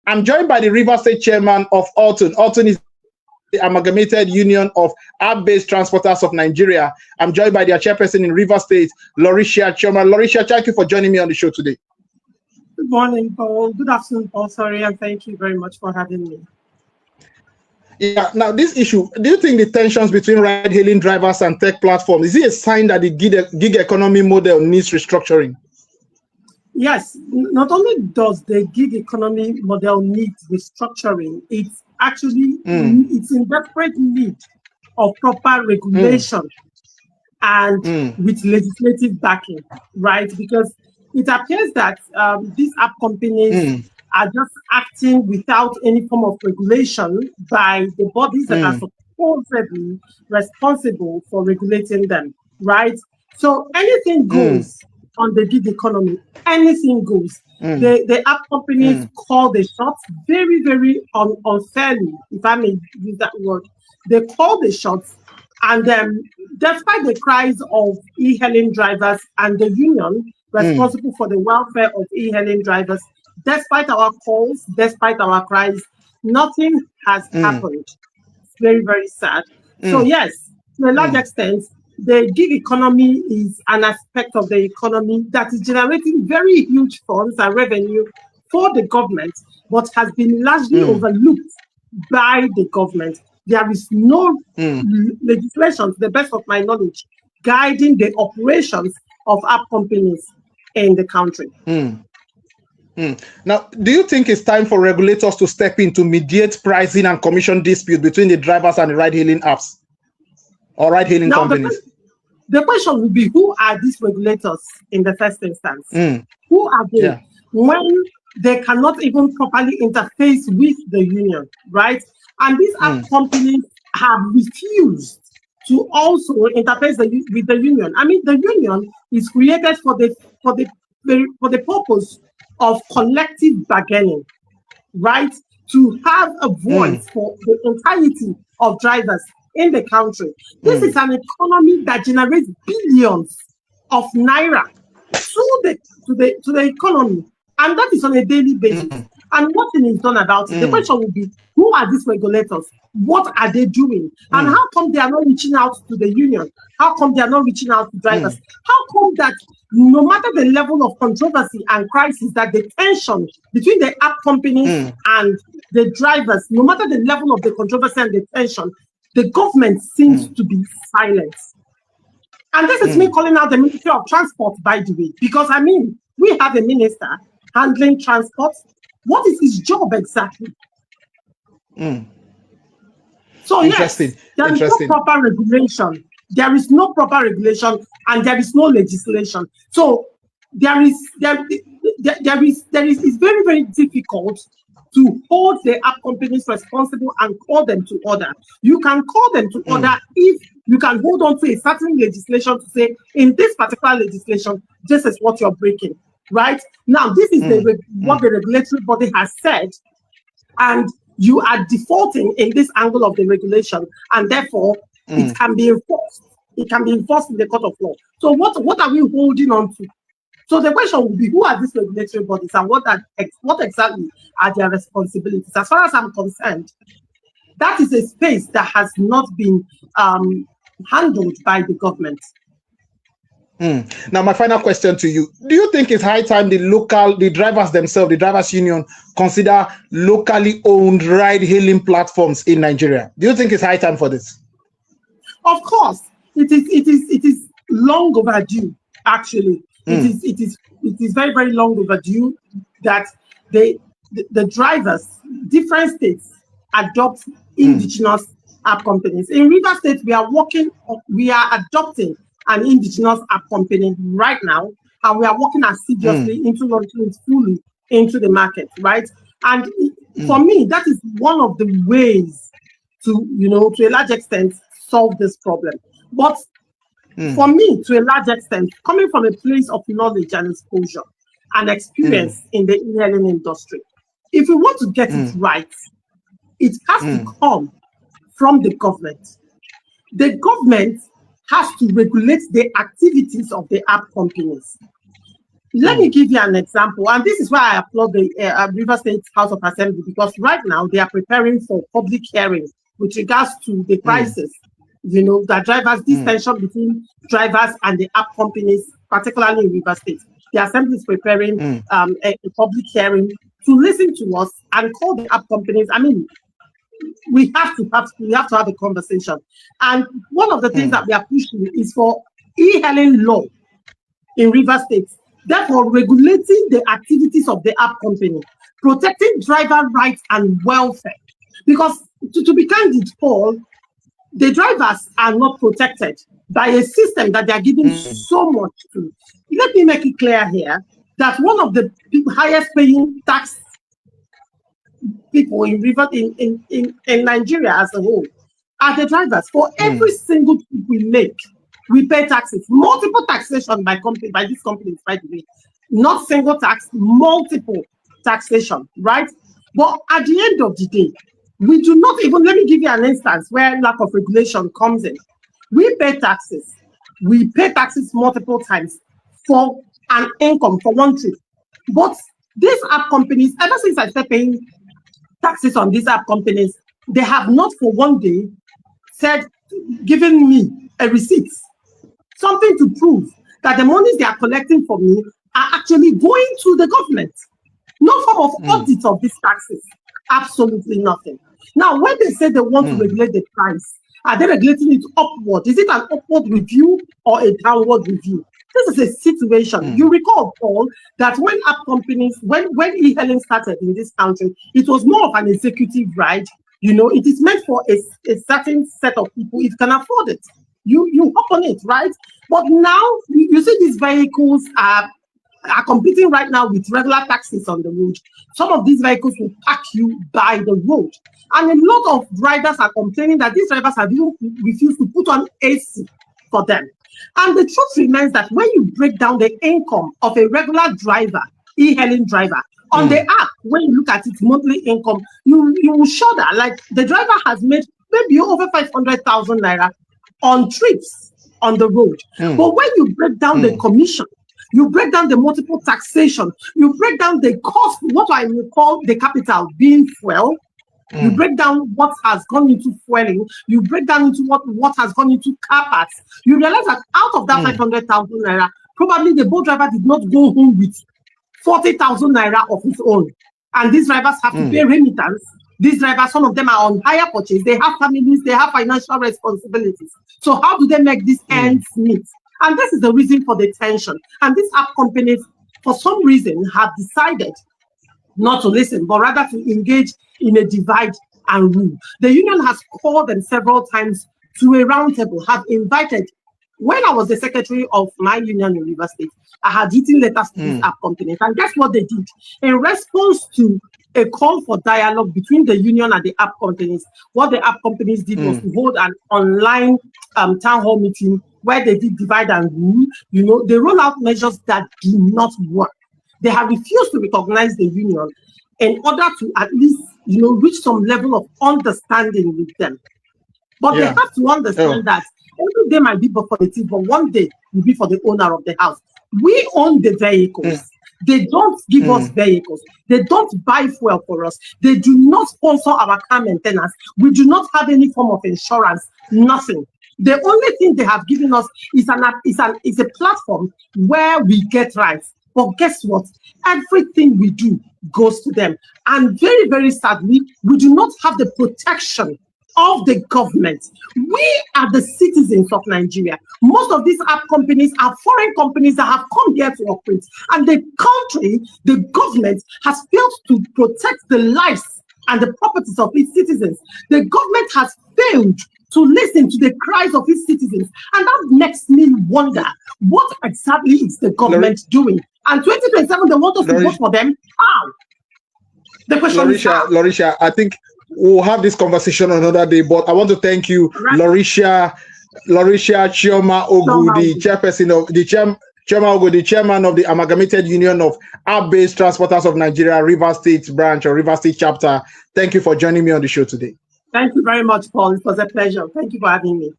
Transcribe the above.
I'm joined by the Rivers State Chairman of Alton. Alton is the Amalgamated Union of App-Based Transporters of Nigeria. I'm joined by their chairperson in Rivers State, Lawrencia Chioma. Lawrencia, thank you for joining me on the show today. Good morning, Paul. Good afternoon, Paul. Sorry, and thank you very much for having me. Yeah, now this issue, do you think the tensions between ride-hailing drivers and tech platforms, is it a sign that the gig economy model needs restructuring? Yes, not only does the gig economy model need restructuring, it's actually it's in desperate need of proper regulation and with legislative backing, right? Because it appears that these app companies are just acting without any form of regulation by the bodies that are supposedly responsible for regulating them, right? So anything goes on the gig economy, anything goes. The app companies call the shots very, very unfairly, if I may use that word. They call the shots, and despite the cries of e-hailing drivers and the union responsible for the welfare of e-hailing drivers, despite our calls, despite our cries, nothing has happened. It's very, very sad. So yes, to a large extent, the gig economy is an aspect of the economy that is generating very huge funds and revenue for the government, but has been largely overlooked by the government. There is no legislation, to the best of my knowledge, guiding the operations of app companies in the country. Now, do you think it's time for regulators to step in to mediate pricing and commission disputes between the drivers and the ride-hailing apps or ride-hailing companies? The question would be, who are these regulators in the first instance? Who are they when they cannot even properly interface with the union, right? And these app companies have refused to also interface with the union. I mean, the union is created for the purpose of collective bargaining, right? To have a voice for the entirety of drivers in the country. This is an economy that generates billions of naira to the economy, and that is on a daily basis. And nothing is done about it. The question will be, who are these regulators? What are they doing? And how come they are not reaching out to the union? How come they are not reaching out to drivers? How come that no matter the level of controversy and crisis, that the tension between the app companies and the drivers, no matter the level of the controversy and the tension, the government seems to be silent? And this is me calling out the Ministry of Transport, by the way, because I mean, we have a minister handling transport. What is his job exactly? So yes, there is no proper regulation. There is no proper regulation, and there is no legislation. So it's very, very difficult to hold the app companies responsible and call them to order. You can call them to order if you can hold on to a certain legislation to say, in this particular legislation, this is what you're breaking, right? Now, this is what the regulatory body has said, and you are defaulting in this angle of the regulation, and therefore it can be enforced. It can be enforced in the court of law. So what are we holding on to? So the question will be, who are these regulatory bodies, and what exactly are their responsibilities? As far as I'm concerned, that is a space that has not been handled by the government. Now, my final question to you: do you think it's high time the drivers themselves, the drivers union, consider locally owned ride-hailing platforms in Nigeria? Do you think it's high time for this? Of course, it is long overdue. Actually, it is very, very long overdue that the drivers, different states, adopt indigenous app companies. In Rivers State, we are adopting an indigenous app company right now, and we are working assiduously into launching it fully into the market, right? And for me, that is one of the ways to a large extent, solve this problem. But for me, to a large extent, coming from a place of knowledge and exposure and experience in the e-hailing industry, if we want to get it right, it has to come from the government. The government has to regulate the activities of the app companies. Let me give you an example, and this is why I applaud the River State House of Assembly, because right now they are preparing for public hearing with regards to the prices. The drivers, this tension between drivers and the app companies, particularly in River State. The Assembly is preparing a public hearing to listen to us and call the app companies. I mean, we have to have a conversation. And one of the things that we are pushing is for e-hailing law in River State. Therefore, regulating the activities of the app company, protecting driver rights and welfare. Because to be candid, Paul, the drivers are not protected by a system that they are giving so much to. Let me make it clear here that one of the highest paying tax people in Nigeria as a whole are the drivers. For every single trip we make, we pay taxes, multiple taxation by these companies, by the way. Not single tax, multiple taxation, right? But at the end of the day, we do not even, let me give you an instance where lack of regulation comes in. We pay taxes. We pay taxes multiple times for an income for one trip. But these app companies, ever since I started paying taxes on these app companies, they have not for one day given me a receipt, something to prove that the monies they are collecting for me are actually going to the government. No form of audit of these taxes. Absolutely nothing. Now, when they say they want to regulate the price, are they regulating it upward? Is it an upward review or a downward review? This is a situation. You recall, Paul, that when app companies, when e-hailing started in this country, it was more of an executive ride. It is meant for a certain set of people. It can afford it. You hop on it, right? But now you see these vehicles are competing right now with regular taxis on the road. Some of these vehicles will park you by the road. And a lot of riders are complaining that these drivers have even refused to put on AC for them. And the truth remains that when you break down the income of a regular driver, e-hailing driver, on the app, when you look at its monthly income, you will shudder. Like the driver has made maybe over 500,000 naira on trips on the road. But when you break down the commission, you break down the multiple taxation, you break down the cost, what I will call the capital being fuel, you break down what has gone into fueling, you break down into what has gone into car parts, you realize that out of that 500,000 naira, probably the boat driver did not go home with 40,000 naira of his own. And these drivers have to pay remittance. These drivers, some of them are on hire purchase, they have families, they have financial responsibilities. So how do they make these ends meet? And this is the reason for the tension. And these app companies, for some reason, have decided not to listen, but rather to engage in a divide and rule. The union has called them several times to a roundtable, have invited. When I was the secretary of my union in River State, I had written letters to these app companies. And guess what they did? In response to a call for dialogue between the union and the app companies, what the app companies did was to hold an online town hall meeting where they did divide and rule. They roll out measures that do not work. They have refused to recognize the union in order to at least, reach some level of understanding with them. But they have to understand that every day might be for the team, but one day will be for the owner of the house. We own the vehicles. They don't give us vehicles. They don't buy fuel for us. They do not sponsor our car maintenance. We do not have any form of insurance. Nothing. The only thing they have given us is a platform where we get rights. But guess what? Everything we do goes to them. And very, very sadly, we do not have the protection of the government. We are the citizens of Nigeria. Most of these app companies are foreign companies that have come here to operate. And the country, the government, has failed to protect the lives and the properties of its citizens. The government has failed to listen to the cries of its citizens. And that makes me wonder, what exactly is the government doing? And 2027, they want us to vote for them? How? The question is how? Lawrencia, I think we'll have this conversation another day, but I want to thank you, Lawrencia Chioma Ogu, the chairperson of Chioma Ogu, the chairman of the Amalgamated Union of App-Based Transporters of Nigeria, River State branch or River State chapter. Thank you for joining me on the show today. Thank you very much, Paul. It was a pleasure. Thank you for having me.